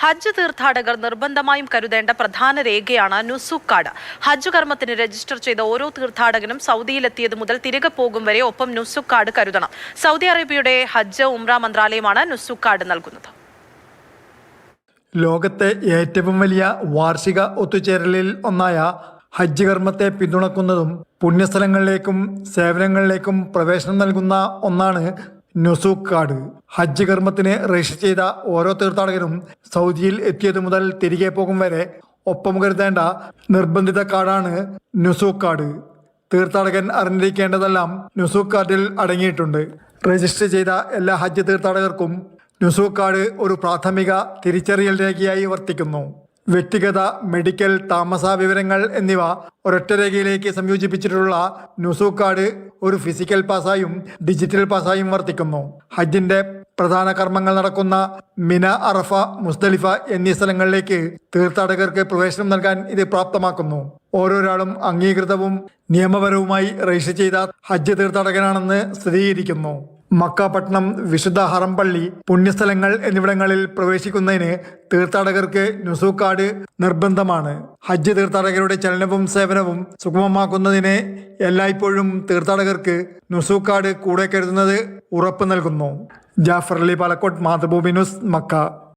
ഹജ്ജ് തീർത്ഥാടകർ നിർബന്ധമായും കരുതേണ്ട പ്രധാന രേഖയാണ് നുസുക്ക് കാർഡ്. ഹജ്ജ് കർമ്മത്തിന് രജിസ്റ്റർ ചെയ്ത ഓരോ തീർത്ഥാടകനും സൗദിയിലെത്തിയത് മുതൽ തിരികെ പോകും വരെ ഒപ്പം നുസുക്ക് കാർഡ് കരുതണം. സൗദി അറേബ്യയുടെ ഹജ്ജ് ഉംറ മന്ത്രാലയമാണ് നുസുക്ക് കാർഡ് നൽകുന്നത്. ലോകത്തെ ഏറ്റവും വലിയ വാർഷിക ഒത്തുചേരലിൽ ഒന്നായ ഹജ്ജ് കർമ്മത്തെ പിന്തുണക്കുന്നതും പുണ്യസ്ഥലങ്ങളിലേക്കും സേവനങ്ങളിലേക്കും പ്രവേശനം നൽകുന്ന ഒന്നാണ് നുസുക്ക് കാർഡ്. ഹജ്ജ് കർമ്മത്തിന് രജിസ്റ്റർ ചെയ്ത ഓരോ തീർത്ഥാടകരും സൗദിയിൽ എത്തിയത് മുതൽ തിരികെ പോകും വരെ ഒപ്പം കരുതേണ്ട നിർബന്ധിത കാർഡാണ് നുസുക്ക് കാർഡ്. തീർത്ഥാടകൻ അറിഞ്ഞിരിക്കേണ്ടതെല്ലാം നുസുക്ക് കാർഡിൽ അടങ്ങിയിട്ടുണ്ട്. രജിസ്റ്റർ ചെയ്ത എല്ലാ ഹജ്ജ് തീർത്ഥാടകർക്കും നുസുക്ക് കാർഡ് ഒരു പ്രാഥമിക തിരിച്ചറിയൽ രേഖയായി വർത്തിക്കുന്നു. വ്യക്തിഗത, മെഡിക്കൽ, താമസ വിവരങ്ങൾ എന്നിവ ഒരൊറ്റ രേഖയിലേക്ക് സംയോജിപ്പിച്ചിട്ടുള്ള നുസുക്ക് കാർഡ് ഒരു ഫിസിക്കൽ പാസായും ഡിജിറ്റൽ പാസായും വർത്തിക്കുന്നു. ഹജ്ജിന്റെ പ്രധാന കർമ്മങ്ങൾ നടക്കുന്ന മിന, അറഫ, മുസ്ദലിഫ എന്നീ സ്ഥലങ്ങളിലേക്ക് തീർത്ഥാടകർക്ക് പ്രവേശനം നൽകാൻ ഇത് പ്രാപ്തമാക്കുന്നു. ഓരോരാളും അംഗീകൃതവും നിയമപരവുമായി രജിസ്റ്റർ ചെയ്ത ഹജ്ജ് തീർത്ഥാടകനാണെന്ന് സ്ഥിരീകരിക്കുന്നു. മക്ക പട്ടണം, വിശുദ്ധ ഹറം പള്ളി, പുണ്യസ്ഥലങ്ങൾ എന്നിവിടങ്ങളിൽ പ്രവേശിക്കുന്നതിന് തീർത്ഥാടകർക്ക് നുസുക്ക് കാർഡ് നിർബന്ധമാണ്. ഹജ്ജ് തീർത്ഥാടകരുടെ ചലനവും സേവനവും സുഗമമാക്കുന്നതിന് എല്ലായ്പ്പോഴും തീർത്ഥാടകർക്ക് നുസുക്ക് കാർഡ് കൂടെ കരുതുന്നത് ഉറപ്പ് നൽകുന്നു. Jafar Ali Palakkode, Mathrubhumi news, Mecca.